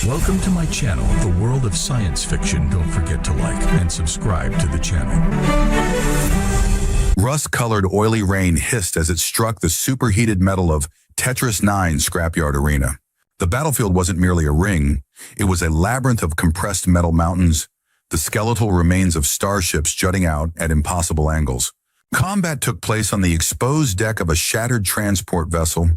Welcome to my channel, The World of Science Fiction. Don't forget to like and subscribe to the channel. Rust-colored oily rain hissed as it struck the superheated metal of Tetris 9 Scrapyard Arena. The battlefield wasn't merely a ring, it was a labyrinth of compressed metal mountains, the skeletal remains of starships jutting out at impossible angles. Combat took place on the exposed deck of a shattered transport vessel,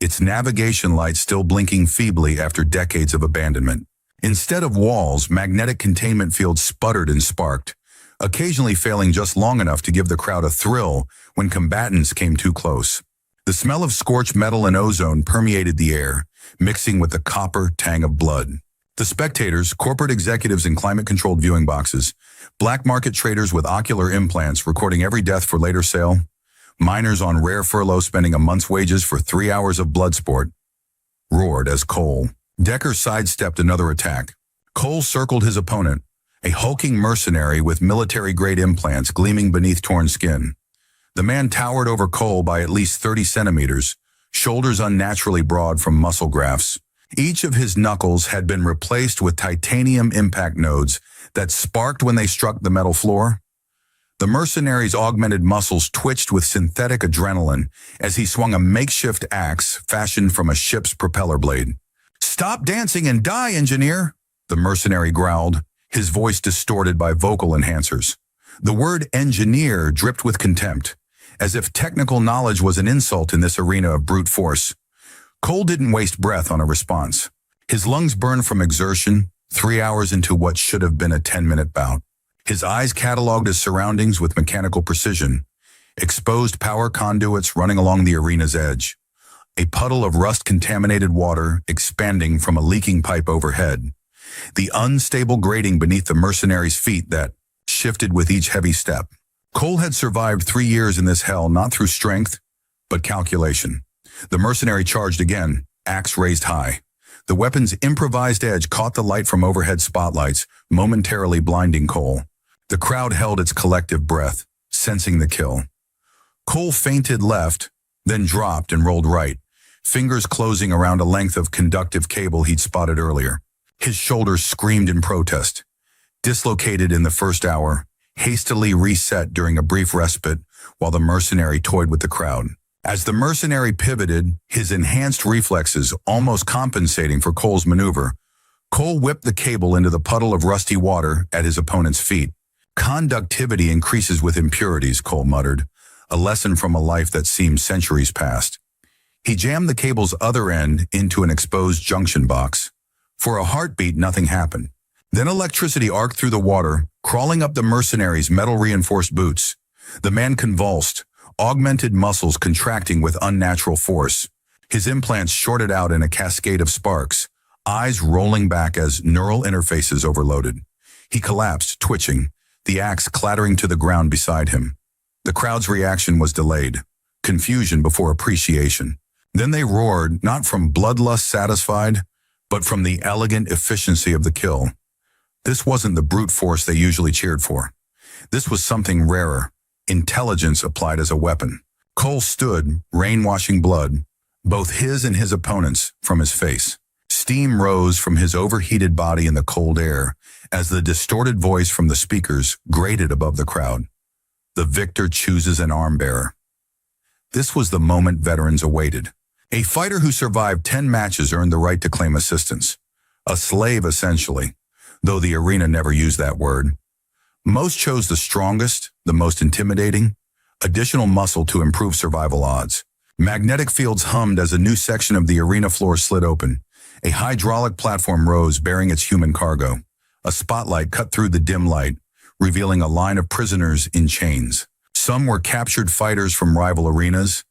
its navigation lights still blinking feebly after decades of abandonment. Instead of walls, magnetic containment fields sputtered and sparked, occasionally failing just long enough to give the crowd a thrill when combatants came too close. The smell of scorched metal and ozone permeated the air, mixing with the copper tang of blood. The spectators, corporate executives in climate-controlled viewing boxes, black market traders with ocular implants recording every death for later sale, miners on rare furlough spending a month's wages for 3 hours of blood sport, roared as Cole. Decker sidestepped another attack. Cole circled his opponent, a hulking mercenary with military-grade implants gleaming beneath torn skin. The man towered over Cole by at least 30 centimeters, shoulders unnaturally broad from muscle grafts. Each of his knuckles had been replaced with titanium impact nodes that sparked when they struck the metal floor. The mercenary's augmented muscles twitched with synthetic adrenaline as he swung a makeshift axe fashioned from a ship's propeller blade. "Stop dancing and die, engineer!" the mercenary growled, his voice distorted by vocal enhancers. The word engineer dripped with contempt, as if technical knowledge was an insult in this arena of brute force. Cole didn't waste breath on a response. His lungs burned from exertion, 3 hours into what should have been a 10-minute bout. His eyes cataloged his surroundings with mechanical precision, exposed power conduits running along the arena's edge, a puddle of rust-contaminated water expanding from a leaking pipe overhead, the unstable grating beneath the mercenary's feet that shifted with each heavy step. Cole had survived 3 years in this hell not through strength, but calculation. The mercenary charged again, axe raised high. The weapon's improvised edge caught the light from overhead spotlights, momentarily blinding Cole. The crowd held its collective breath, sensing the kill. Cole feinted left, then dropped and rolled right, fingers closing around a length of conductive cable he'd spotted earlier. His shoulders screamed in protest. Dislocated in the first hour, hastily reset during a brief respite while the mercenary toyed with the crowd. As the mercenary pivoted, his enhanced reflexes almost compensating for Cole's maneuver, Cole whipped the cable into the puddle of rusty water at his opponent's feet. "Conductivity increases with impurities," Cole muttered, a lesson from a life that seemed centuries past. He jammed the cable's other end into an exposed junction box. For a heartbeat, nothing happened. Then electricity arced through the water, crawling up the mercenary's metal-reinforced boots. The man convulsed, augmented muscles contracting with unnatural force. His implants shorted out in a cascade of sparks, eyes rolling back as neural interfaces overloaded. He collapsed, twitching, the axe clattering to the ground beside him. The crowd's reaction was delayed, confusion before appreciation. Then they roared, not from bloodlust satisfied, but from the elegant efficiency of the kill. This wasn't the brute force they usually cheered for. This was something rarer, intelligence applied as a weapon. Cole stood, rain-washing blood, both his and his opponent's, from his face. Steam rose from his overheated body in the cold air as the distorted voice from the speakers grated above the crowd. "The victor chooses an arm-bearer." This was the moment veterans awaited. A fighter who survived 10 matches earned the right to claim assistance. A slave, essentially, though the arena never used that word. Most chose the strongest, the most intimidating, additional muscle to improve survival odds. Magnetic fields hummed as a new section of the arena floor slid open. A hydraulic platform rose bearing its human cargo. A spotlight cut through the dim light, revealing a line of prisoners in chains. Some were captured fighters from rival arenas,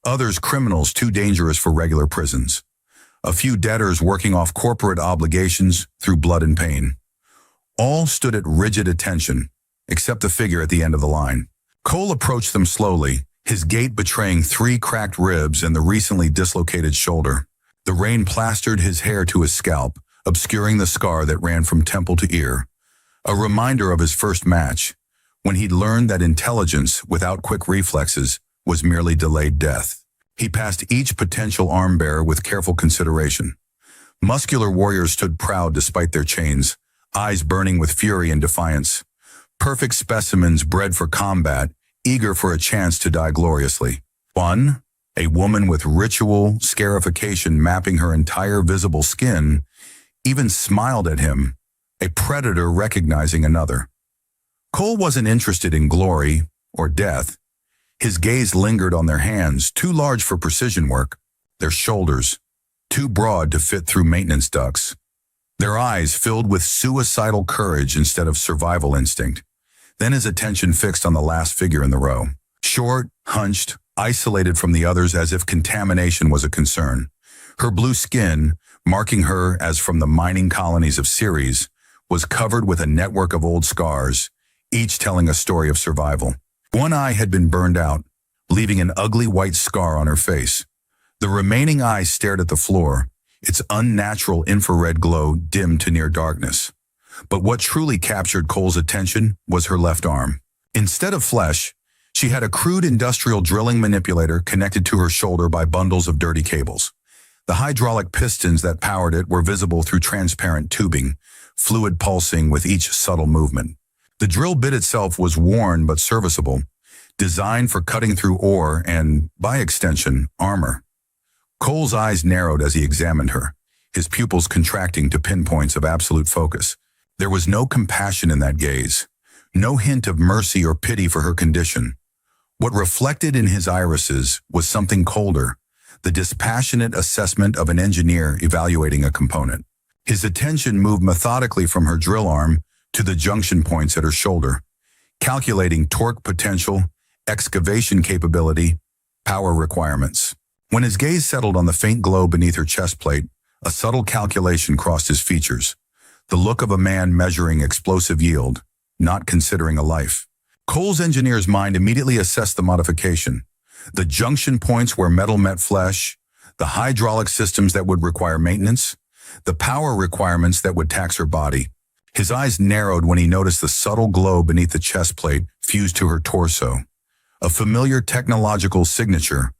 others criminals too dangerous for regular prisons. A few debtors working off corporate obligations through blood and pain. All stood at rigid attention, except the figure at the end of the line. Cole approached them slowly, his gait betraying 3 cracked ribs and the recently dislocated shoulder. The rain plastered his hair to his scalp, obscuring the scar that ran from temple to ear. A reminder of his first match, when he'd learned that intelligence without quick reflexes was merely delayed death. He passed each potential arm bearer with careful consideration. Muscular warriors stood proud despite their chains, eyes burning with fury and defiance. Perfect specimens bred for combat, eager for a chance to die gloriously. One, a woman with ritual scarification mapping her entire visible skin, even smiled at him, a predator recognizing another. Cole wasn't interested in glory or death. His gaze lingered on their hands, too large for precision work, their shoulders, too broad to fit through maintenance ducts. Their eyes filled with suicidal courage instead of survival instinct. Then his attention fixed on the last figure in the row. Short, hunched, isolated from the others as if contamination was a concern. Her blue skin, marking her as from the mining colonies of Ceres, was covered with a network of old scars, each telling a story of survival. One eye had been burned out, leaving an ugly white scar on her face. The remaining eye stared at the floor, its unnatural infrared glow dimmed to near darkness. But what truly captured Cole's attention was her left arm. Instead of flesh, she had a crude industrial drilling manipulator connected to her shoulder by bundles of dirty cables. The hydraulic pistons that powered it were visible through transparent tubing, fluid pulsing with each subtle movement. The drill bit itself was worn but serviceable, designed for cutting through ore and, by extension, armor. Cole's eyes narrowed as he examined her, his pupils contracting to pinpoints of absolute focus. There was no compassion in that gaze, no hint of mercy or pity for her condition. What reflected in his irises was something colder, the dispassionate assessment of an engineer evaluating a component. His attention moved methodically from her drill arm to the junction points at her shoulder, calculating torque potential, excavation capability, power requirements. When his gaze settled on the faint glow beneath her chest plate, a subtle calculation crossed his features, the look of a man measuring explosive yield, not considering a life. Cole's engineer's mind immediately assessed the modification, the junction points where metal met flesh, the hydraulic systems that would require maintenance, the power requirements that would tax her body. His eyes narrowed when he noticed the subtle glow beneath the chest plate fused to her torso, a familiar technological signature,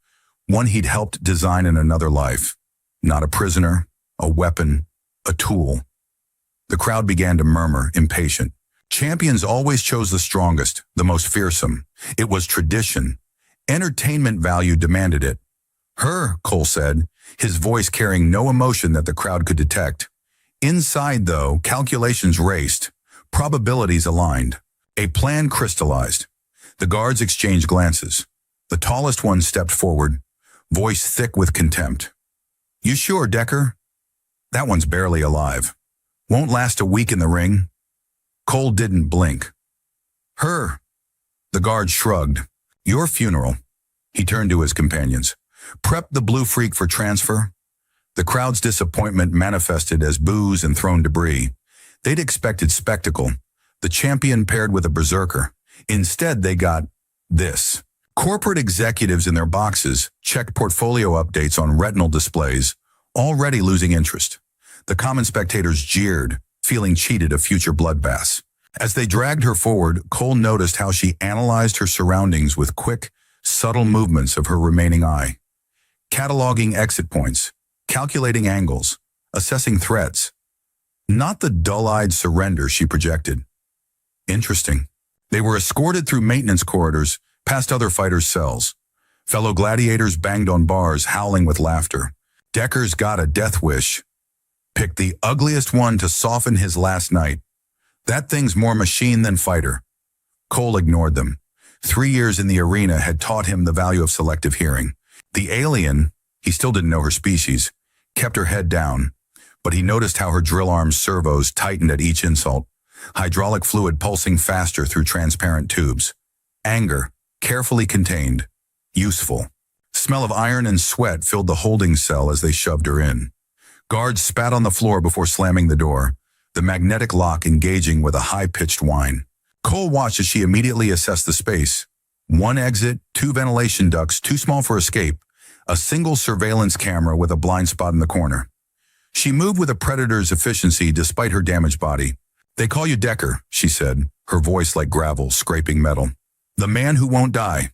one he'd helped design in another life. Not a prisoner, a weapon, a tool. The crowd began to murmur, impatient. Champions always chose the strongest, the most fearsome. It was tradition. Entertainment value demanded it. Her, Cole said, his voice carrying no emotion that the crowd could detect. Inside, though, calculations raced, probabilities aligned. A plan crystallized. The guards exchanged glances. The tallest one stepped forward, voice thick with contempt. "You sure, Decker? That one's barely alive. Won't last a week in the ring." Cole didn't blink. "Her." The guard shrugged. "Your funeral." He turned to his companions. "Prep the blue freak for transfer." The crowd's disappointment manifested as boos and thrown debris. They'd expected spectacle, the champion paired with a berserker. Instead, they got this. Corporate executives in their boxes checked portfolio updates on retinal displays, already losing interest. The common spectators jeered, feeling cheated of future bloodbaths. As they dragged her forward, Cole noticed how she analyzed her surroundings with quick, subtle movements of her remaining eye. Cataloging exit points, calculating angles, assessing threats. Not the dull-eyed surrender she projected. Interesting. They were escorted through maintenance corridors, past other fighters' cells. Fellow gladiators banged on bars, howling with laughter. Decker's got a death wish. Picked the ugliest one to soften his last night. That thing's more machine than fighter. Cole ignored them. 3 years in the arena had taught him the value of selective hearing. The alien, he still didn't know her species, kept her head down, but he noticed how her drill arm's servos tightened at each insult, hydraulic fluid pulsing faster through transparent tubes. Anger, carefully contained, useful. Smell of iron and sweat filled the holding cell as they shoved her in. Guards spat on the floor before slamming the door, the magnetic lock engaging with a high-pitched whine. Cole watched as she immediately assessed the space. 1 exit, 2 ventilation ducts, too small for escape, a single surveillance camera with a blind spot in the corner. She moved with a predator's efficiency despite her damaged body. "They call you Decker," she said, her voice like gravel scraping metal. "The man who won't die."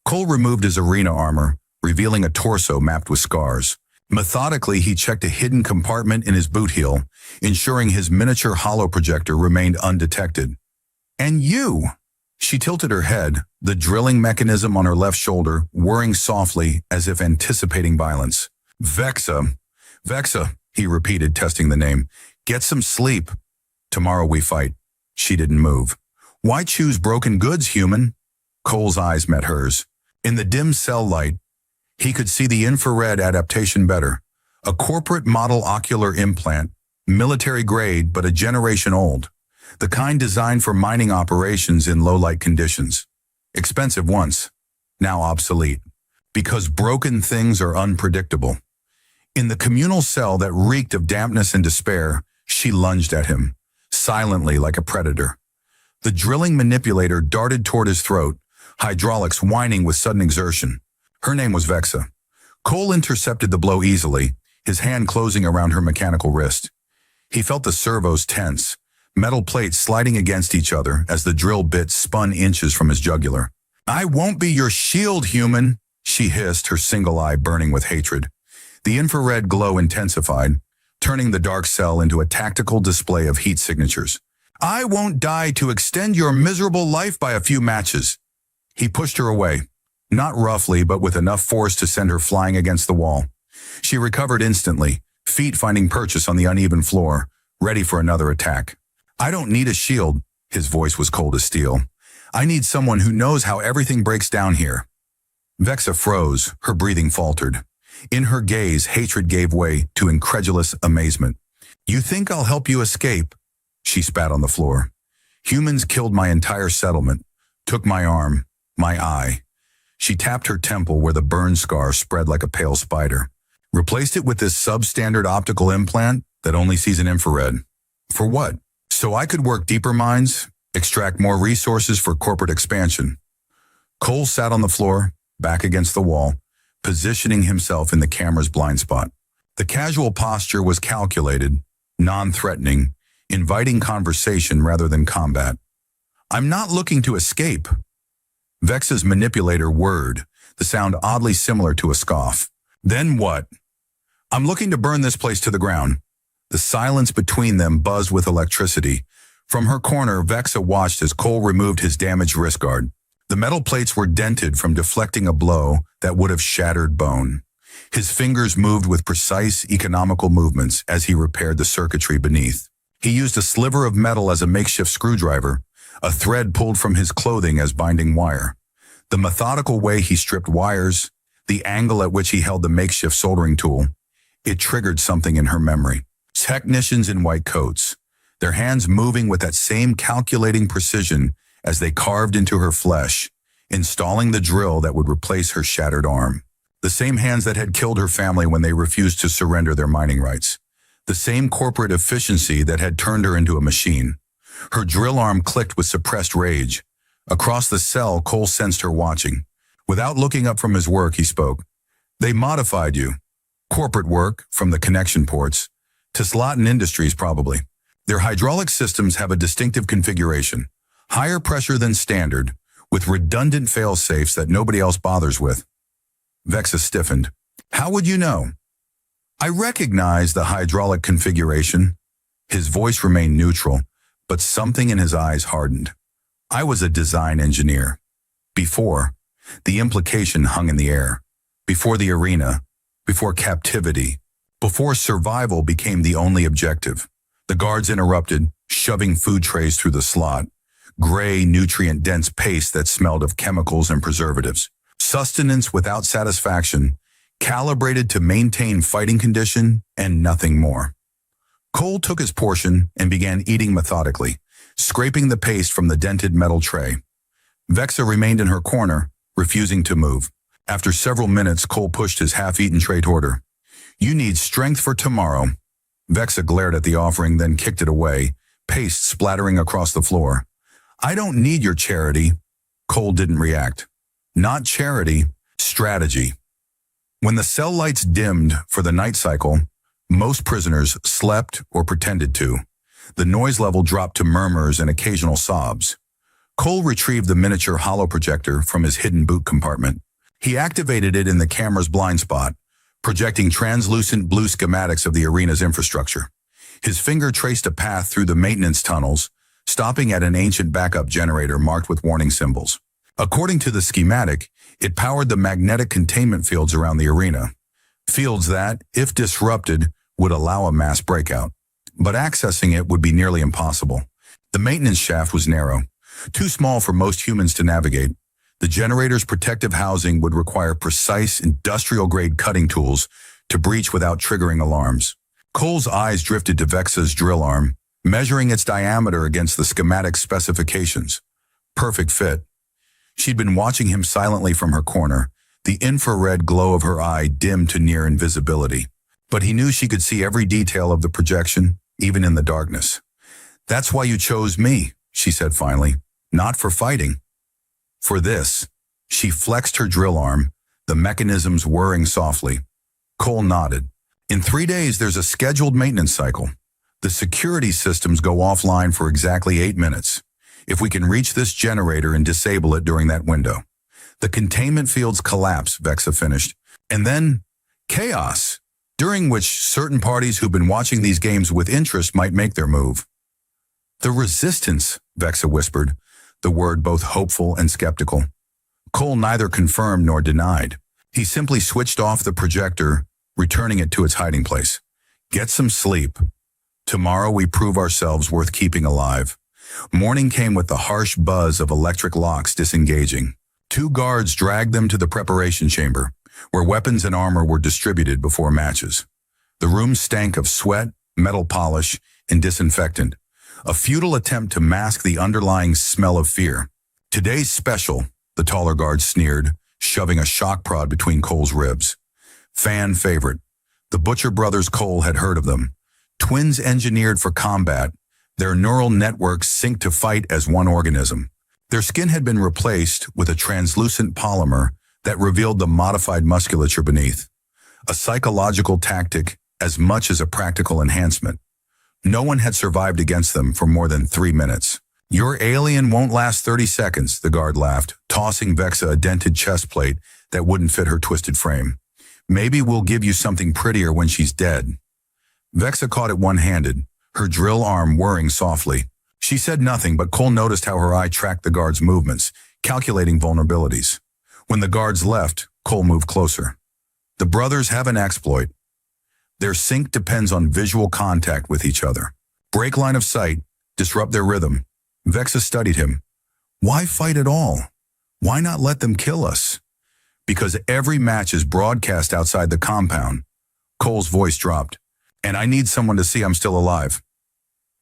Cole removed his arena armor, revealing a torso mapped with scars. Methodically, he checked a hidden compartment in his boot heel, ensuring his miniature holo projector remained undetected. And you! She tilted her head, the drilling mechanism on her left shoulder whirring softly as if anticipating violence. Vexa, he repeated, testing the name. Get some sleep. Tomorrow we fight. She didn't move. Why choose broken goods, human? Cole's eyes met hers. In the dim cell light, he could see the infrared adaptation better. A corporate model ocular implant, military grade but a generation old. The kind designed for mining operations in low-light conditions. Expensive once, now obsolete. Because broken things are unpredictable. In the communal cell that reeked of dampness and despair, she lunged at him, silently like a predator. The drilling manipulator darted toward his throat, hydraulics whining with sudden exertion. Her name was Vexa. Cole intercepted the blow easily, his hand closing around her mechanical wrist. He felt the servos tense, metal plates sliding against each other as the drill bit spun inches from his jugular. I won't be your shield, human, she hissed, her single eye burning with hatred. The infrared glow intensified, turning the dark cell into a tactical display of heat signatures. I won't die to extend your miserable life by a few matches. He pushed her away, not roughly but with enough force to send her flying against the wall. She recovered instantly, feet finding purchase on the uneven floor, ready for another attack. I don't need a shield, his voice was cold as steel. I need someone who knows how everything breaks down here. Vexa froze, her breathing faltered. In her gaze, hatred gave way to incredulous amazement. You think I'll help you escape? She spat on the floor. Humans killed my entire settlement, took my arm, my eye. She tapped her temple where the burn scar spread like a pale spider. Replaced it with this substandard optical implant that only sees an infrared. For what? So I could work deeper mines, extract more resources for corporate expansion. Cole sat on the floor, back against the wall, positioning himself in the camera's blind spot. The casual posture was calculated, non-threatening, inviting conversation rather than combat. I'm not looking to escape. Vexa's manipulator whirred, the sound oddly similar to a scoff. Then what? I'm looking to burn this place to the ground. The silence between them buzzed with electricity. From her corner, Vexa watched as Cole removed his damaged wrist guard. The metal plates were dented from deflecting a blow that would have shattered bone. His fingers moved with precise, economical movements as he repaired the circuitry beneath. He used a sliver of metal as a makeshift screwdriver, a thread pulled from his clothing as binding wire. The methodical way he stripped wires, the angle at which he held the makeshift soldering tool, it triggered something in her memory. Technicians in white coats, their hands moving with that same calculating precision as they carved into her flesh, installing the drill that would replace her shattered arm. The same hands that had killed her family when they refused to surrender their mining rights. The same corporate efficiency that had turned her into a machine. Her drill arm clicked with suppressed rage. Across the cell, Cole sensed her watching. Without looking up from his work, he spoke. They modified you. Corporate work, from the connection ports, to Slotin Industries probably. Their hydraulic systems have a distinctive configuration. Higher pressure than standard, with redundant fail-safes that nobody else bothers with. Vexa stiffened. How would you know? I recognize the hydraulic configuration. His voice remained neutral, but something in his eyes hardened. I was a design engineer. Before, the implication hung in the air. Before the arena, before captivity, before survival became the only objective. The guards interrupted, shoving food trays through the slot. Gray, nutrient-dense paste that smelled of chemicals and preservatives. Sustenance without satisfaction, calibrated to maintain fighting condition and nothing more. Cole took his portion and began eating methodically, scraping the paste from the dented metal tray. Vexa remained in her corner, refusing to move. After several minutes, Cole pushed his half-eaten tray toward her. You need strength for tomorrow. Vexa glared at the offering, then kicked it away, paste splattering across the floor. I don't need your charity. Cole didn't react. Not charity, strategy. When the cell lights dimmed for the night cycle, most prisoners slept or pretended to. The noise level dropped to murmurs and occasional sobs. Cole retrieved the miniature holo projector from his hidden boot compartment. He activated it in the camera's blind spot, projecting translucent blue schematics of the arena's infrastructure. His finger traced a path through the maintenance tunnels, stopping at an ancient backup generator marked with warning symbols. According to the schematic, it powered the magnetic containment fields around the arena, fields that, if disrupted, would allow a mass breakout. But accessing it would be nearly impossible. The maintenance shaft was narrow, too small for most humans to navigate. The generator's protective housing would require precise, industrial-grade cutting tools to breach without triggering alarms. Cole's eyes drifted to Vexa's drill arm, measuring its diameter against the schematic specifications. Perfect fit. She'd been watching him silently from her corner, the infrared glow of her eye dimmed to near invisibility. But he knew she could see every detail of the projection, even in the darkness. "That's why you chose me," she said finally. "Not for fighting. For this." She flexed her drill arm, the mechanisms whirring softly. Cole nodded. "In 3 days, there's a scheduled maintenance cycle. The security systems go offline for exactly 8 minutes. If we can reach this generator and disable it during that window." The containment fields collapse, Vexa finished. And then, chaos, during which certain parties who've been watching these games with interest might make their move. "The resistance," Vexa whispered, the word both hopeful and skeptical. Cole neither confirmed nor denied. He simply switched off the projector, returning it to its hiding place. "Get some sleep. Tomorrow we prove ourselves worth keeping alive." Morning came with the harsh buzz of electric locks disengaging. 2 guards dragged them to the preparation chamber, where weapons and armor were distributed before matches. The room stank of sweat, metal polish, and disinfectant, a futile attempt to mask the underlying smell of fear. "Today's special," the taller guard sneered, shoving a shock prod between Cole's ribs. Fan favorite. The Butcher brothers Cole had heard of them. Twins engineered for combat, their neural networks synced to fight as one organism. Their skin had been replaced with a translucent polymer that revealed the modified musculature beneath. A psychological tactic as much as a practical enhancement. No one had survived against them for more than 3 minutes. "Your alien won't last 30 seconds, the guard laughed, tossing Vexa a dented chest plate that wouldn't fit her twisted frame. "Maybe we'll give you something prettier when she's dead." Vexa caught it one-handed, her drill arm whirring softly. She said nothing, but Cole noticed how her eye tracked the guard's movements, calculating vulnerabilities. When the guards left, Cole moved closer. "The brothers have an exploit. Their sync depends on visual contact with each other. Break line of sight, disrupt their rhythm." Vexa studied him. "Why fight at all? Why not let them kill us?" "Because every match is broadcast outside the compound." Cole's voice dropped. "And I need someone to see I'm still alive."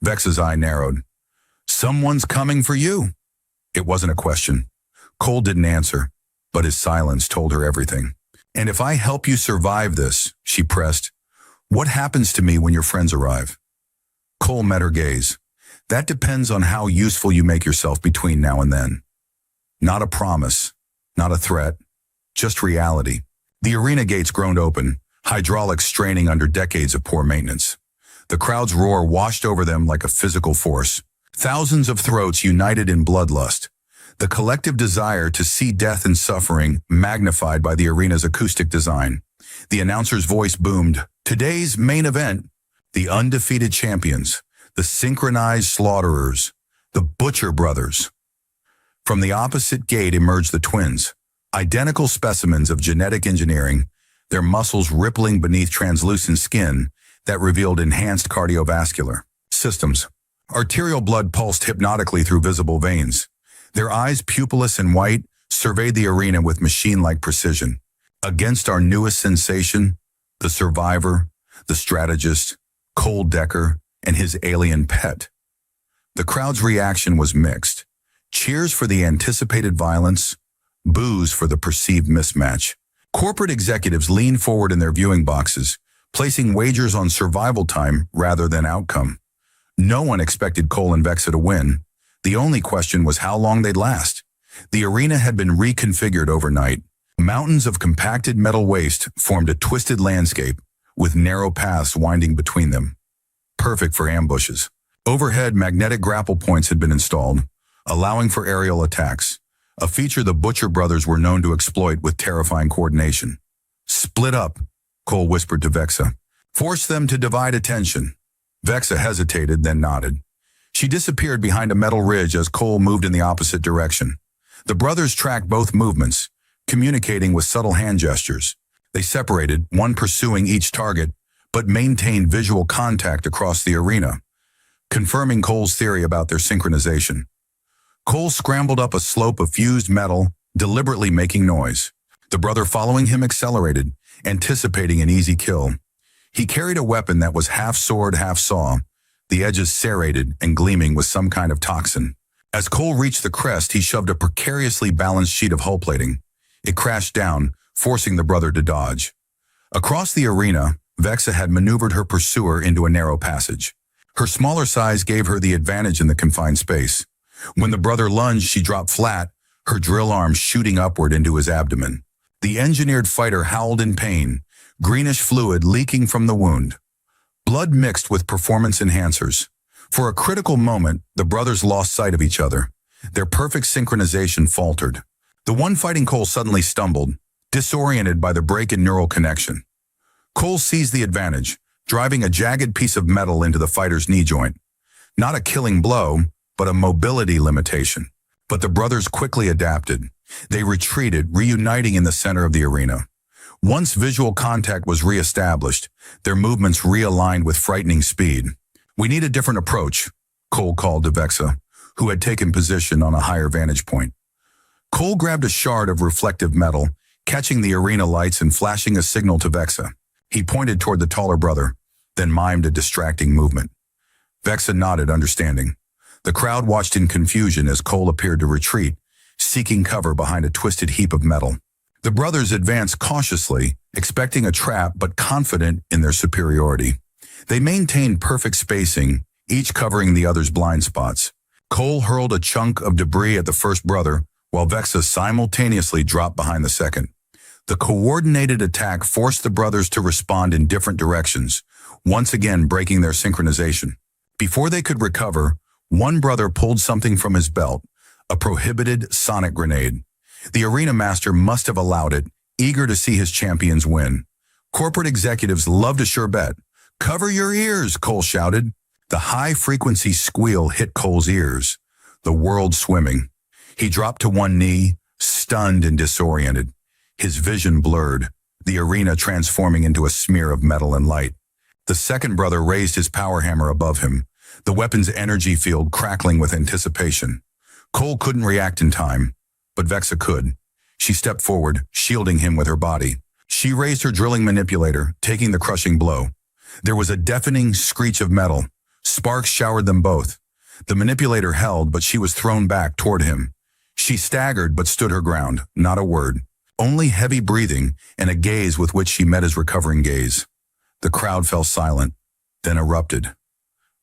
Vexa's eye narrowed. "Someone's coming for you." It wasn't a question. Cole didn't answer, but his silence told her everything. "And if I help you survive this," she pressed, "what happens to me when your friends arrive?" Cole met her gaze. "That depends on how useful you make yourself between now and then." Not a promise, not a threat, just reality. The arena gates groaned open, hydraulics straining under decades of poor maintenance. The crowd's roar washed over them like a physical force. Thousands of throats united in bloodlust. The collective desire to see death and suffering magnified by the arena's acoustic design. The announcer's voice boomed, "Today's main event, the undefeated champions, the synchronized slaughterers, the Butcher brothers." From the opposite gate emerged the twins, identical specimens of genetic engineering, their muscles rippling beneath translucent skin that revealed enhanced cardiovascular systems. Arterial blood pulsed hypnotically through visible veins. Their eyes, pupilless and white, surveyed the arena with machine-like precision. Against our newest sensation, the survivor, the strategist, Cole Decker, and his alien pet. The crowd's reaction was mixed. Cheers for the anticipated violence, boos for the perceived mismatch. Corporate executives leaned forward in their viewing boxes, placing wagers on survival time rather than outcome. No one expected Cole and Vexa to win. The only question was how long they'd last. The arena had been reconfigured overnight. Mountains of compacted metal waste formed a twisted landscape, with narrow paths winding between them. Perfect for ambushes. Overhead, magnetic grapple points had been installed, allowing for aerial attacks, a feature the Butcher brothers were known to exploit with terrifying coordination. "Split up," Cole whispered to Vexa. Force them to divide attention. Vexa hesitated, then nodded. She disappeared behind a metal ridge as Cole moved in the opposite direction. The brothers tracked both movements, communicating with subtle hand gestures. They separated, one pursuing each target, but maintained visual contact across the arena, confirming Cole's theory about their synchronization. Cole scrambled up a slope of fused metal, deliberately making noise. The brother following him accelerated, anticipating an easy kill. He carried a weapon that was half sword, half saw, the edges serrated and gleaming with some kind of toxin. As Cole reached the crest, he shoved a precariously balanced sheet of hull plating. It crashed down, forcing the brother to dodge. Across the arena, Vexa had maneuvered her pursuer into a narrow passage. Her smaller size gave her the advantage in the confined space. When the brother lunged, she dropped flat, her drill arm shooting upward into his abdomen. The engineered fighter howled in pain, greenish fluid leaking from the wound. Blood mixed with performance enhancers. For a critical moment, the brothers lost sight of each other. Their perfect synchronization faltered. The one fighting Cole suddenly stumbled, disoriented by the break in neural connection. Cole seized the advantage, driving a jagged piece of metal into the fighter's knee joint. Not a killing blow, but a mobility limitation. But the brothers quickly adapted. They retreated, reuniting in the center of the arena. Once visual contact was re-established, their movements realigned with frightening speed. "We need a different approach," Cole called to Vexa, who had taken position on a higher vantage point. Cole grabbed a shard of reflective metal, catching the arena lights and flashing a signal to Vexa. He pointed toward the taller brother, then mimed a distracting movement. Vexa nodded, understanding. The crowd watched in confusion as Cole appeared to retreat, seeking cover behind a twisted heap of metal. The brothers advanced cautiously, expecting a trap but confident in their superiority. They maintained perfect spacing, each covering the other's blind spots. Cole hurled a chunk of debris at the first brother, while Vexa simultaneously dropped behind the second. The coordinated attack forced the brothers to respond in different directions, once again breaking their synchronization. Before they could recover, one brother pulled something from his belt, a prohibited sonic grenade. The arena master must have allowed it, eager to see his champions win. Corporate executives loved a sure bet. "Cover your ears," Cole shouted. The high-frequency squeal hit Cole's ears, the world swimming. He dropped to one knee, stunned and disoriented. His vision blurred, the arena transforming into a smear of metal and light. The second brother raised his power hammer above him, the weapon's energy field crackling with anticipation. Cole couldn't react in time, but Vexa could. She stepped forward, shielding him with her body. She raised her drilling manipulator, taking the crushing blow. There was a deafening screech of metal. Sparks showered them both. The manipulator held, but she was thrown back toward him. She staggered but stood her ground, not a word. Only heavy breathing and a gaze with which she met his recovering gaze. The crowd fell silent, then erupted.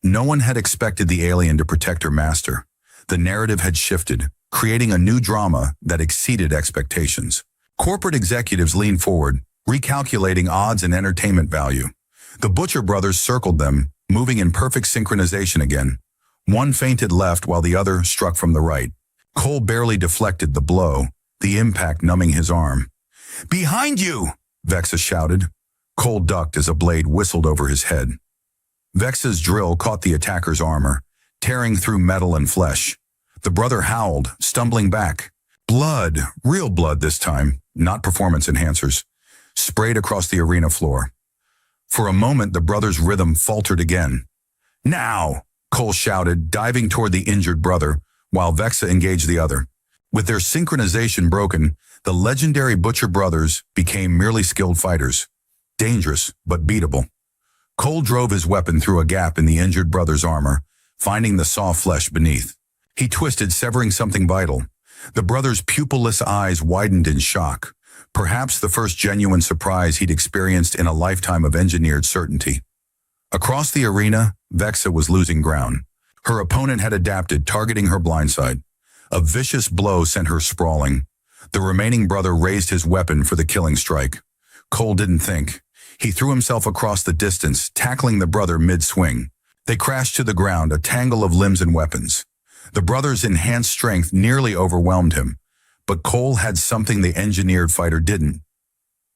No one had expected the alien to protect her master. The narrative had shifted, creating a new drama that exceeded expectations. Corporate executives leaned forward, recalculating odds and entertainment value. The Butcher brothers circled them, moving in perfect synchronization again. One feinted left while the other struck from the right. Cole barely deflected the blow, the impact numbing his arm. "Behind you!" Vexa shouted. Cole ducked as a blade whistled over his head. Vexa's drill caught the attacker's armor, tearing through metal and flesh. The brother howled, stumbling back. Blood, real blood this time, not performance enhancers, sprayed across the arena floor. For a moment, the brothers' rhythm faltered again. "Now!" Cole shouted, diving toward the injured brother, while Vexa engaged the other. With their synchronization broken, the legendary Butcher brothers became merely skilled fighters. Dangerous, but beatable. Cole drove his weapon through a gap in the injured brother's armor, finding the saw flesh beneath. He twisted, severing something vital. The brother's pupilless eyes widened in shock, perhaps the first genuine surprise he'd experienced in a lifetime of engineered certainty. Across the arena, Vexa was losing ground. Her opponent had adapted, targeting her blindside. A vicious blow sent her sprawling. The remaining brother raised his weapon for the killing strike. Cole didn't think. He threw himself across the distance, tackling the brother mid-swing. They crashed to the ground, a tangle of limbs and weapons. The brother's enhanced strength nearly overwhelmed him, but Cole had something the engineered fighter didn't.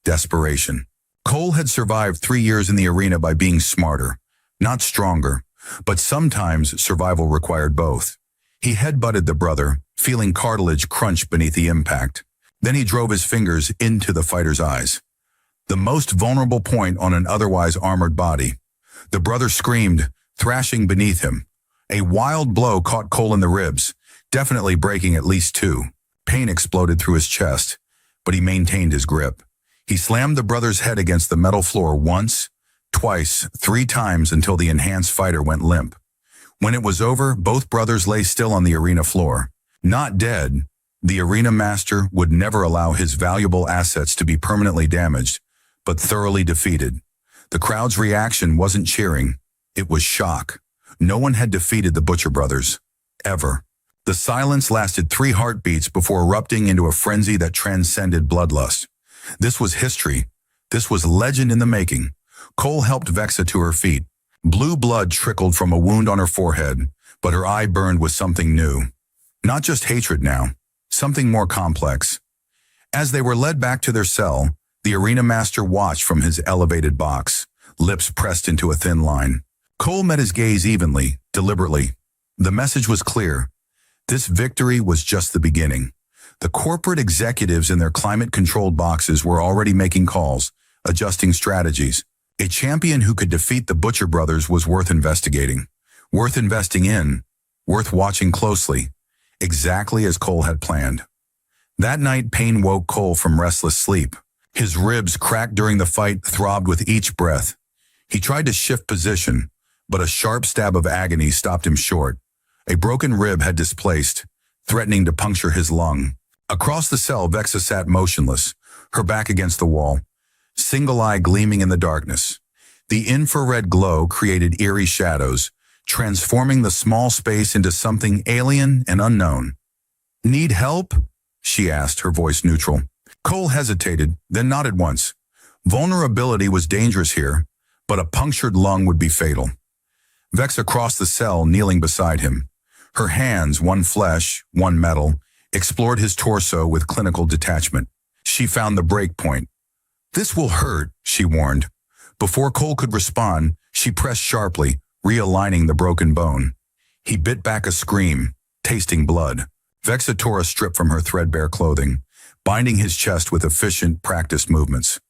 Desperation. Cole had survived 3 years in the arena by being smarter, not stronger, but sometimes survival required both. He headbutted the brother, feeling cartilage crunch beneath the impact. Then he drove his fingers into the fighter's eyes, the most vulnerable point on an otherwise armored body. The brother screamed, thrashing beneath him. A wild blow caught Cole in the ribs, definitely breaking at least 2. Pain exploded through his chest, but he maintained his grip. He slammed the brother's head against the metal floor once, twice, 3 times until the enhanced fighter went limp. When it was over, both brothers lay still on the arena floor. Not dead, the arena master would never allow his valuable assets to be permanently damaged, but thoroughly defeated. The crowd's reaction wasn't cheering, it was shock. No one had defeated the Butcher brothers. Ever. The silence lasted 3 heartbeats before erupting into a frenzy that transcended bloodlust. This was history. This was legend in the making. Cole helped Vexa to her feet. Blue blood trickled from a wound on her forehead, but her eye burned with something new. Not just hatred now, something more complex. As they were led back to their cell, the arena master watched from his elevated box, lips pressed into a thin line. Cole met his gaze evenly, deliberately. The message was clear. This victory was just the beginning. The corporate executives in their climate-controlled boxes were already making calls, adjusting strategies. A champion who could defeat the Butcher brothers was worth investigating, worth investing in, worth watching closely, exactly as Cole had planned. That night, pain woke Cole from restless sleep. His ribs, cracked during the fight, throbbed with each breath. He tried to shift position, but a sharp stab of agony stopped him short. A broken rib had displaced, threatening to puncture his lung. Across the cell, Vexa sat motionless, her back against the wall, single eye gleaming in the darkness. The infrared glow created eerie shadows, transforming the small space into something alien and unknown. "Need help?" she asked, her voice neutral. Cole hesitated, then nodded once. Vulnerability was dangerous here, but a punctured lung would be fatal. Vexa crossed the cell, kneeling beside him. Her hands, one flesh, one metal, explored his torso with clinical detachment. She found the break point. "This will hurt," she warned. Before Cole could respond, she pressed sharply, realigning the broken bone. He bit back a scream, tasting blood. Vexa tore a strip from her threadbare clothing, binding his chest with efficient, practiced movements.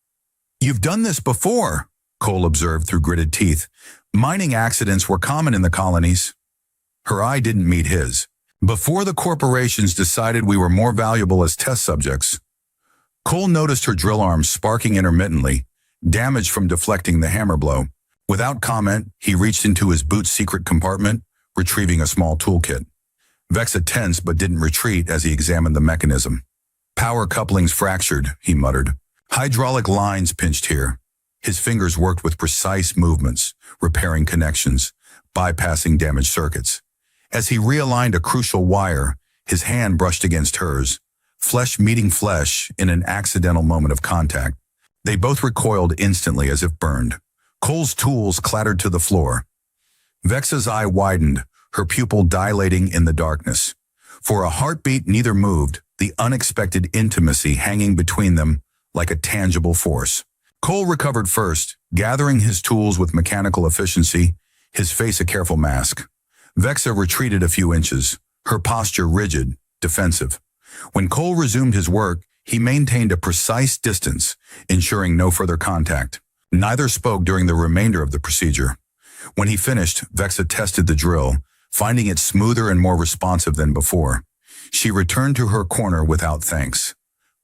"You've done this before," Cole observed through gritted teeth. "Mining accidents were common in the colonies." Her eye didn't meet his. "Before the corporations decided we were more valuable as test subjects." Cole noticed her drill arms sparking intermittently, damage from deflecting the hammer blow. Without comment, he reached into his boot's secret compartment, retrieving a small toolkit. Vexa tensed but didn't retreat as he examined the mechanism. "Power couplings fractured," he muttered. "Hydraulic lines pinched here." His fingers worked with precise movements, repairing connections, bypassing damaged circuits. As he realigned a crucial wire, his hand brushed against hers, flesh meeting flesh in an accidental moment of contact. They both recoiled instantly as if burned. Cole's tools clattered to the floor. Vexa's eye widened, her pupil dilating in the darkness. For a heartbeat, neither moved, the unexpected intimacy hanging between them like a tangible force. Cole recovered first, gathering his tools with mechanical efficiency, his face a careful mask. Vexa retreated a few inches, her posture rigid, defensive. When Cole resumed his work, he maintained a precise distance, ensuring no further contact. Neither spoke during the remainder of the procedure. When he finished, Vexa tested the drill, finding it smoother and more responsive than before. She returned to her corner without thanks.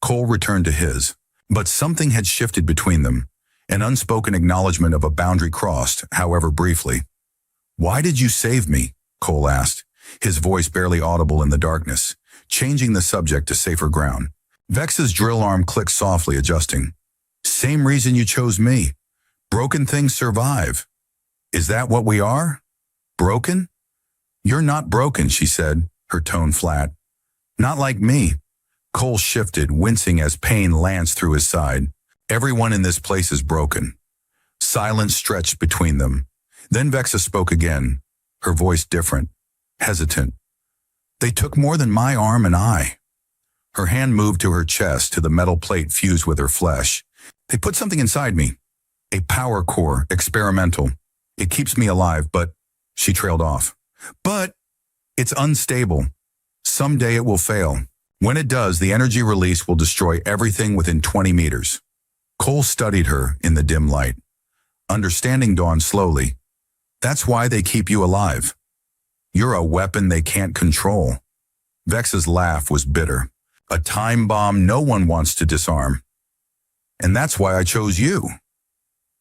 Cole returned to his. But something had shifted between them, an unspoken acknowledgement of a boundary crossed, however briefly. "Why did you save me?" Cole asked, his voice barely audible in the darkness, changing the subject to safer ground. Vexa's drill arm clicked softly, adjusting. "Same reason you chose me. Broken things survive. Is that what we are? Broken?" "You're not broken," she said, her tone flat. "Not like me." Cole shifted, wincing as pain lanced through his side. "Everyone in this place is broken." Silence stretched between them. Then Vexa spoke again, her voice different, hesitant. "They took more than my arm and eye." Her hand moved to her chest, to the metal plate fused with her flesh. "They put something inside me, A power core, experimental. It keeps me alive, but she trailed off. But it's unstable. Someday it will fail. When it does, the energy release will destroy everything within 20 meters. Cole studied her in the dim light. Understanding dawned slowly. That's why they keep you alive. You're a weapon they can't control. Vex's laugh was bitter. A time bomb no one wants to disarm. And that's why I chose you.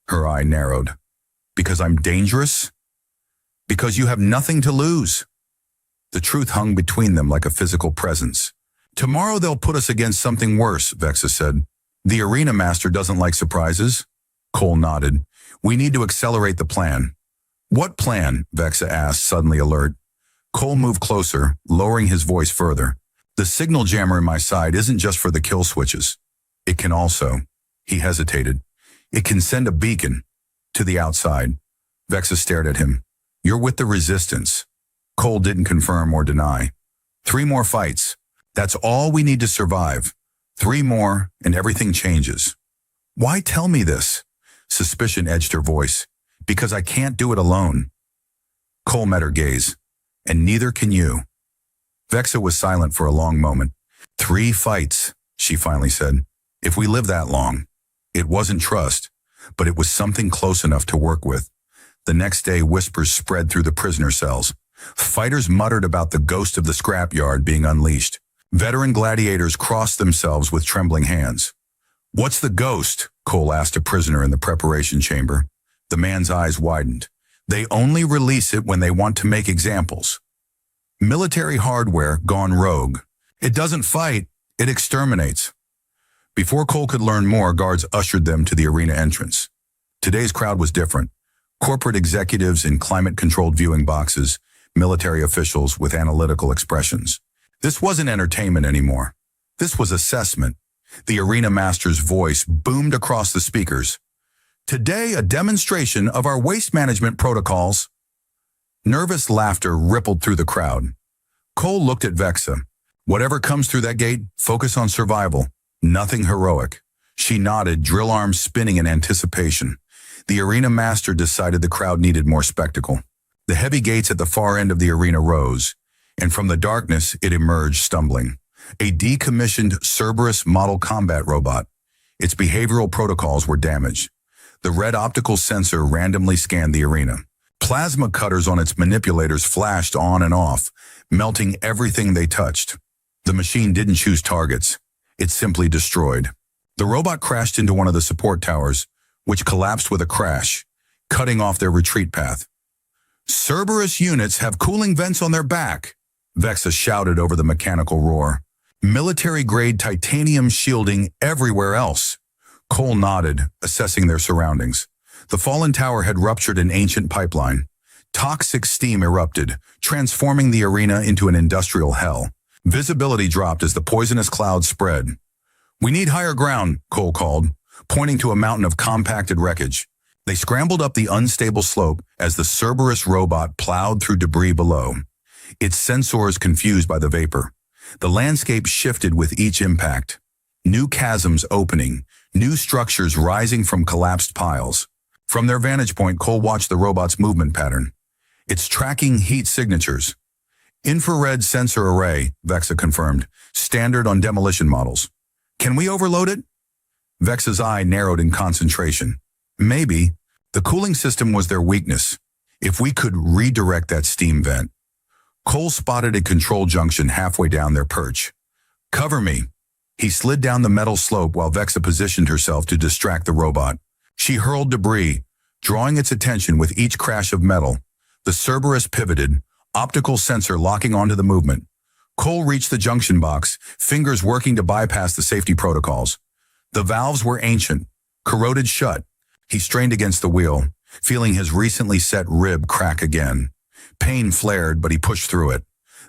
Her eye narrowed. Because I'm dangerous? Because you have nothing to lose. The truth hung between them like a physical presence. Tomorrow they'll put us against something worse, Vexa said. The arena master doesn't like surprises. Cole nodded. We need to accelerate the plan. What plan? Vexa asked, suddenly alert. Cole moved closer, lowering his voice further. The signal jammer in my side isn't just for the kill switches. It can also, he hesitated, it can send a beacon to the outside. Vexa stared at him. You're with the resistance. Cole didn't confirm or deny. 3 more fights. That's all we need to survive. 3 more and everything changes. Why tell me this? Suspicion edged her voice. Because I can't do it alone. Cole met her gaze. And neither can you. Vexa was silent for a long moment. 3 fights, she finally said. If we live that long. It wasn't trust, but it was something close enough to work with. The next day, whispers spread through the prisoner cells. Fighters muttered about the ghost of the scrapyard being unleashed. Veteran gladiators crossed themselves with trembling hands. What's the ghost? Cole asked a prisoner in the preparation chamber. The man's eyes widened. They only release it when they want to make examples. Military hardware gone rogue. It doesn't fight, it exterminates. Before Cole could learn more, guards ushered them to the arena entrance. Today's crowd was different. Corporate executives in climate-controlled viewing boxes, military officials with analytical expressions. This wasn't entertainment anymore. This was assessment. The arena master's voice boomed across the speakers. Today, a demonstration of our waste management protocols. Nervous laughter rippled through the crowd. Cole looked at Vexa. Whatever comes through that gate, focus on survival. Nothing heroic. She nodded, drill arms spinning in anticipation. The arena master decided the crowd needed more spectacle. The heavy gates at the far end of the arena rose, and from the darkness it emerged stumbling. A decommissioned Cerberus model combat robot. Its behavioral protocols were damaged. The red optical sensor randomly scanned the arena. Plasma cutters on its manipulators flashed on and off, melting everything they touched. The machine didn't choose targets. It simply destroyed. The robot crashed into one of the support towers, which collapsed with a crash, cutting off their retreat path. Cerberus units have cooling vents on their back, Vexa shouted over the mechanical roar. Military-grade titanium shielding everywhere else. Cole nodded, assessing their surroundings. The fallen tower had ruptured an ancient pipeline. Toxic steam erupted, transforming the arena into an industrial hell. Visibility dropped as the poisonous cloud spread. We need higher ground, Cole called, pointing to a mountain of compacted wreckage. They scrambled up the unstable slope as the Cerberus robot plowed through debris below. Its sensors confused by the vapor. The landscape shifted with each impact. New chasms opening, new structures rising from collapsed piles. From their vantage point, Cole watched the robot's movement pattern. It's tracking heat signatures. Infrared sensor array, Vexa confirmed, standard on demolition models. Can we overload it? Vexa's eye narrowed in concentration. Maybe. The cooling system was their weakness. If we could redirect that steam vent. Cole spotted a control junction halfway down their perch. Cover me. He slid down the metal slope while Vexa positioned herself to distract the robot. She hurled debris, drawing its attention with each crash of metal. The Cerberus pivoted, optical sensor locking onto the movement. Cole reached the junction box, fingers working to bypass the safety protocols. The valves were ancient, corroded shut. He strained against the wheel, feeling his recently set rib crack again. Pain flared, but he pushed through it.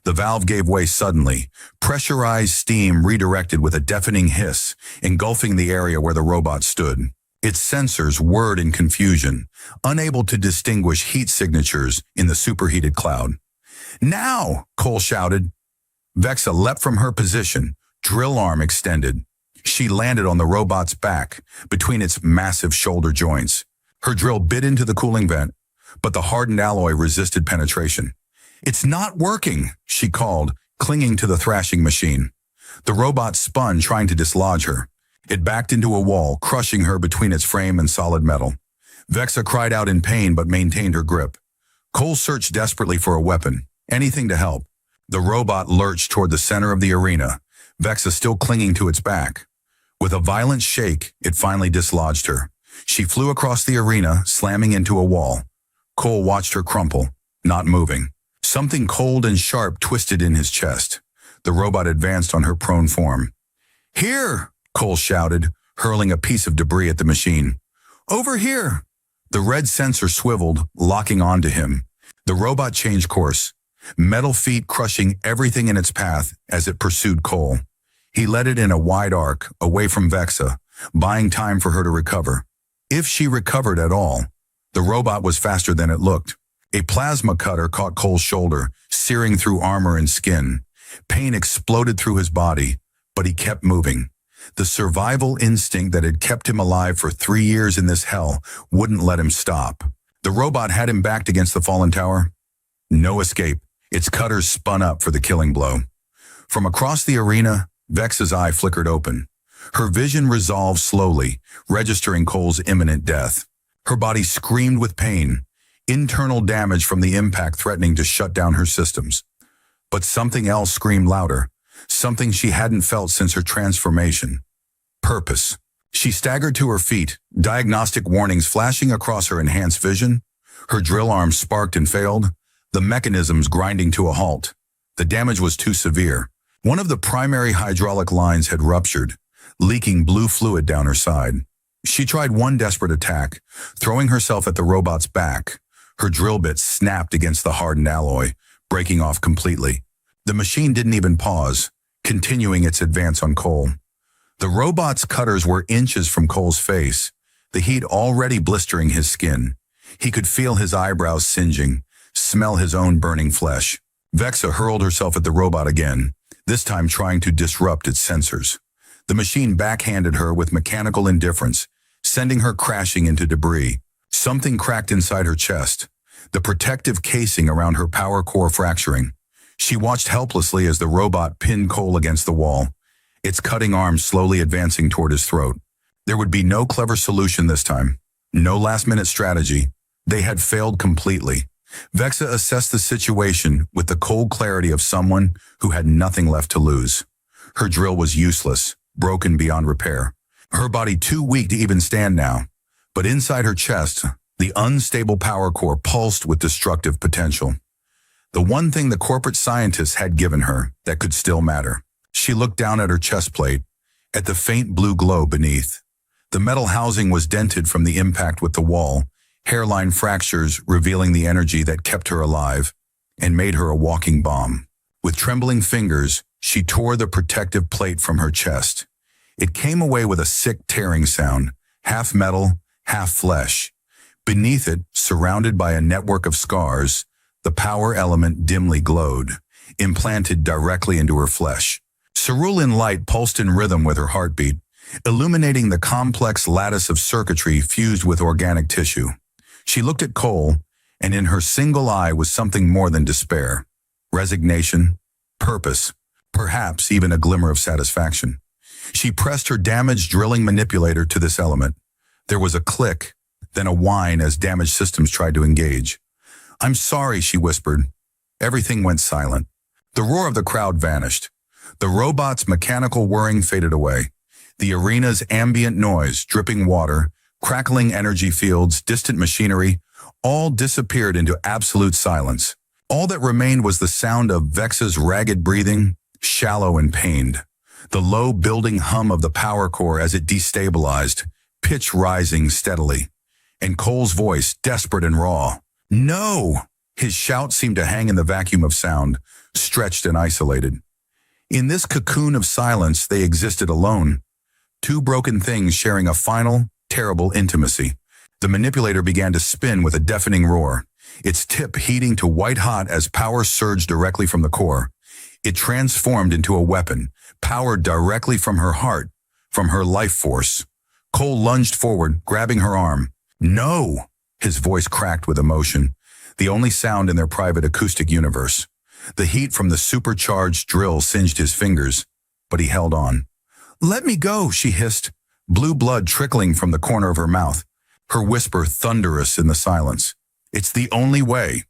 The valve gave way suddenly. Pressurized steam redirected with a deafening hiss, engulfing the area where the robot stood. Its sensors whirred in confusion, unable to distinguish heat signatures in the superheated cloud. Now, Cole shouted. Vexa leapt from her position, drill arm extended. She landed on the robot's back, between its massive shoulder joints. Her drill bit into the cooling vent, but the hardened alloy resisted penetration. "It's not working," she called, clinging to the thrashing machine. The robot spun, trying to dislodge her. It backed into a wall, crushing her between its frame and solid metal. Vexa cried out in pain but maintained her grip. Cole searched desperately for a weapon, anything to help. The robot lurched toward the center of the arena, Vexa still clinging to its back. With a violent shake, it finally dislodged her. She flew across the arena, slamming into a wall. Cole watched her crumple, not moving. Something cold and sharp twisted in his chest. The robot advanced on her prone form. "Here!" Cole shouted, hurling a piece of debris at the machine. "Over here!" The red sensor swiveled, locking onto him. The robot changed course, metal feet crushing everything in its path as it pursued Cole. He led it in a wide arc, away from Vexa, buying time for her to recover. If she recovered at all, the robot was faster than it looked. A plasma cutter caught Cole's shoulder, searing through armor and skin. Pain exploded through his body, but he kept moving. The survival instinct that had kept him alive for 3 years in this hell wouldn't let him stop. The robot had him backed against the fallen tower. No escape. Its cutters spun up for the killing blow. From across the arena, Vexa's eye flickered open. Her vision resolved slowly, registering Cole's imminent death. Her body screamed with pain, internal damage from the impact threatening to shut down her systems. But something else screamed louder, something she hadn't felt since her transformation. Purpose. She staggered to her feet, diagnostic warnings flashing across her enhanced vision. Her drill arm sparked and failed, the mechanisms grinding to a halt. The damage was too severe. One of the primary hydraulic lines had ruptured, leaking blue fluid down her side. She tried one desperate attack, throwing herself at the robot's back. Her drill bit snapped against the hardened alloy, breaking off completely. The machine didn't even pause, continuing its advance on Cole. The robot's cutters were inches from Cole's face, the heat already blistering his skin. He could feel his eyebrows singeing, smell his own burning flesh. Vexa hurled herself at the robot again, this time trying to disrupt its sensors. The machine backhanded her with mechanical indifference, sending her crashing into debris. Something cracked inside her chest, the protective casing around her power core fracturing. She watched helplessly as the robot pinned Cole against the wall, its cutting arms slowly advancing toward his throat. There would be no clever solution this time, no last-minute strategy. They had failed completely. Vexa assessed the situation with the cold clarity of someone who had nothing left to lose. Her drill was useless, broken beyond repair. Her body too weak to even stand now. But inside her chest, the unstable power core pulsed with destructive potential. The one thing the corporate scientists had given her that could still matter. She looked down at her chest plate, at the faint blue glow beneath. The metal housing was dented from the impact with the wall, hairline fractures revealing the energy that kept her alive and made her a walking bomb. With trembling fingers, she tore the protective plate from her chest. It came away with a sick tearing sound, half metal, half flesh. Beneath it, surrounded by a network of scars, the power element dimly glowed, implanted directly into her flesh. Cerulean light pulsed in rhythm with her heartbeat, illuminating the complex lattice of circuitry fused with organic tissue. She looked at Cole, and in her single eye was something more than despair. Resignation, purpose, perhaps even a glimmer of satisfaction. She pressed her damaged drilling manipulator to this element. There was a click, then a whine as damaged systems tried to engage. "I'm sorry," she whispered. Everything went silent. The roar of the crowd vanished. The robot's mechanical whirring faded away. The arena's ambient noise, dripping water, crackling energy fields, distant machinery, all disappeared into absolute silence. All that remained was the sound of Vexa's ragged breathing, shallow and pained. The low building hum of the power core as it destabilized, pitch rising steadily. And Cole's voice, desperate and raw. "No!" His shout seemed to hang in the vacuum of sound, stretched and isolated. In this cocoon of silence, they existed alone. Two broken things sharing a final, terrible intimacy. The manipulator began to spin with a deafening roar, its tip heating to white hot as power surged directly from the core. It transformed into a weapon, powered directly from her heart, from her life force. Cole lunged forward, grabbing her arm. No! His voice cracked with emotion, the only sound in their private acoustic universe. The heat from the supercharged drill singed his fingers, but he held on. "Let me go," she hissed, blue blood trickling from the corner of her mouth, her whisper thunderous in the silence. "It's the only way."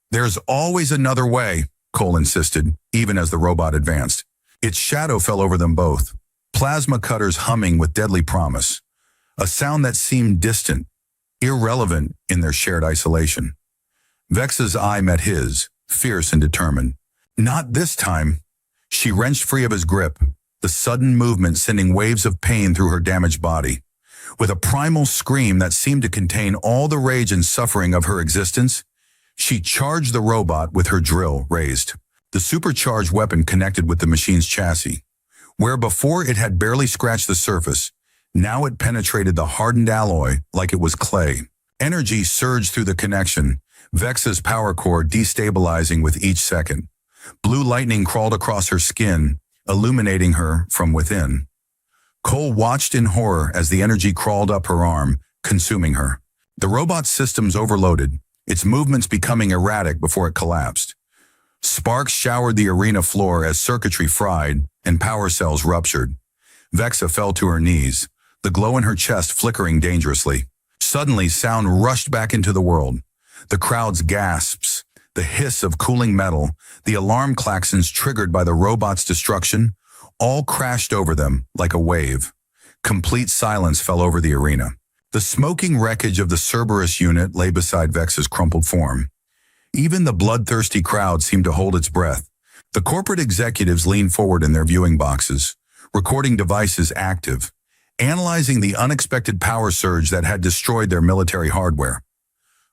"There's always another way," Cole insisted, even as the robot advanced. Its shadow fell over them both, plasma cutters humming with deadly promise, a sound that seemed distant, irrelevant in their shared isolation. Vex's eye met his, fierce and determined. "Not this time." She wrenched free of his grip, the sudden movement sending waves of pain through her damaged body. With a primal scream that seemed to contain all the rage and suffering of her existence, she charged the robot with her drill raised. The supercharged weapon connected with the machine's chassis. Where before it had barely scratched the surface, now it penetrated the hardened alloy like it was clay. Energy surged through the connection, Vex's power core destabilizing with each second. Blue lightning crawled across her skin, illuminating her from within. Cole watched in horror as the energy crawled up her arm, consuming her. The robot's systems overloaded, its movements becoming erratic before it collapsed. Sparks showered the arena floor as circuitry fried and power cells ruptured. Vexa fell to her knees, the glow in her chest flickering dangerously. Suddenly, sound rushed back into the world. The crowd's gasps, the hiss of cooling metal, the alarm klaxons triggered by the robot's destruction, all crashed over them like a wave. Complete silence fell over the arena. The smoking wreckage of the Cerberus unit lay beside Vex's crumpled form. Even the bloodthirsty crowd seemed to hold its breath. The corporate executives leaned forward in their viewing boxes, recording devices active, analyzing the unexpected power surge that had destroyed their military hardware.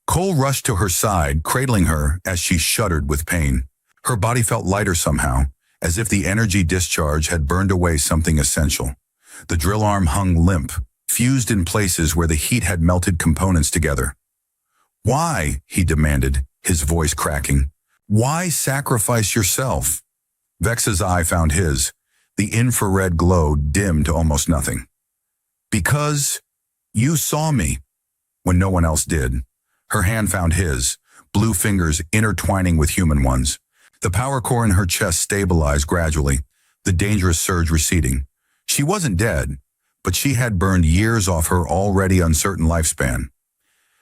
Cole rushed to her side, cradling her as she shuddered with pain. Her body felt lighter somehow, as if the energy discharge had burned away something essential. The drill arm hung limp, fused in places where the heat had melted components together. "Why?" he demanded, his voice cracking. "Why sacrifice yourself?" Vex's eye found his, the infrared glow dimmed to almost nothing. "Because you saw me when no one else did." Her hand found his, blue fingers intertwining with human ones. The power core in her chest stabilized gradually, the dangerous surge receding. She wasn't dead, but she had burned years off her already uncertain lifespan.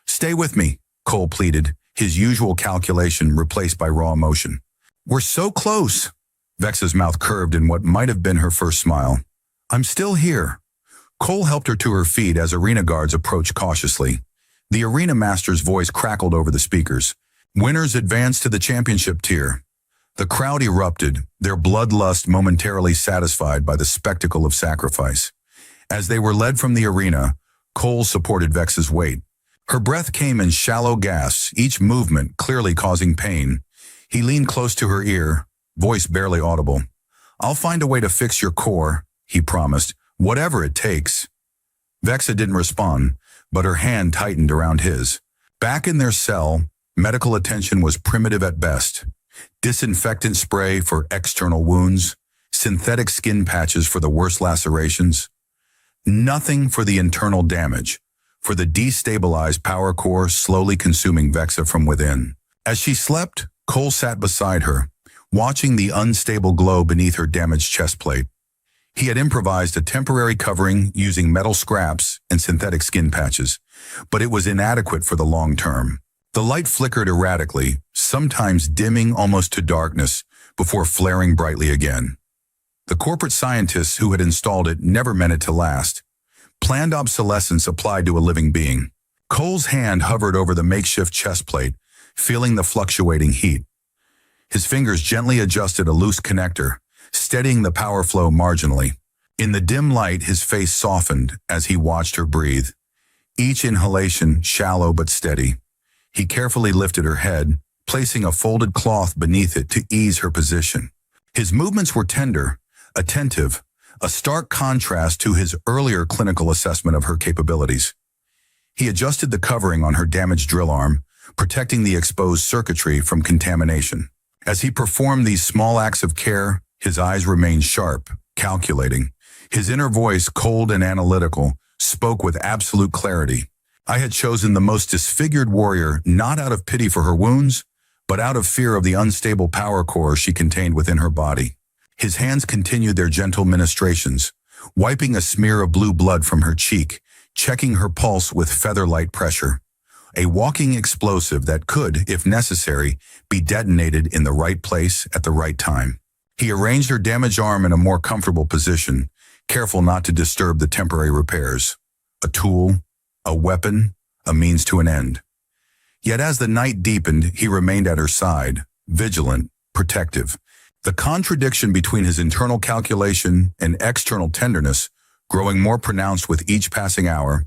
"Stay with me," Cole pleaded, his usual calculation replaced by raw emotion. "We're so close." Vex's mouth curved in what might have been her first smile. "I'm still here." Cole helped her to her feet as arena guards approached cautiously. The arena master's voice crackled over the speakers. "Winners advance to the championship tier." The crowd erupted, their bloodlust momentarily satisfied by the spectacle of sacrifice. As they were led from the arena, Cole supported Vex's weight. Her breath came in shallow gasps, each movement clearly causing pain. He leaned close to her ear, voice barely audible. "I'll find a way to fix your core," he promised, "whatever it takes." Vexa didn't respond, but her hand tightened around his. Back in their cell, medical attention was primitive at best. Disinfectant spray for external wounds, synthetic skin patches for the worst lacerations. Nothing for the internal damage, for the destabilized power core slowly consuming Vexa from within. As she slept, Cole sat beside her, watching the unstable glow beneath her damaged chest plate. He had improvised a temporary covering using metal scraps and synthetic skin patches, but it was inadequate for the long term. The light flickered erratically, sometimes dimming almost to darkness, before flaring brightly again. The corporate scientists who had installed it never meant it to last. Planned obsolescence applied to a living being. Cole's hand hovered over the makeshift chest plate, feeling the fluctuating heat. His fingers gently adjusted a loose connector, steadying the power flow marginally. In the dim light, his face softened as he watched her breathe. Each inhalation shallow but steady. He carefully lifted her head, placing a folded cloth beneath it to ease her position. His movements were tender, attentive, a stark contrast to his earlier clinical assessment of her capabilities. He adjusted the covering on her damaged drill arm, protecting the exposed circuitry from contamination. As he performed these small acts of care, his eyes remained sharp, calculating. His inner voice, cold and analytical, spoke with absolute clarity. I had chosen the most disfigured warrior not out of pity for her wounds, but out of fear of the unstable power core she contained within her body. His hands continued their gentle ministrations, wiping a smear of blue blood from her cheek, checking her pulse with feather-light pressure. A walking explosive that could, if necessary, be detonated in the right place at the right time. He arranged her damaged arm in a more comfortable position, careful not to disturb the temporary repairs. A tool, a weapon, a means to an end. Yet as the night deepened, he remained at her side, vigilant, protective. The contradiction between his internal calculation and external tenderness growing more pronounced with each passing hour.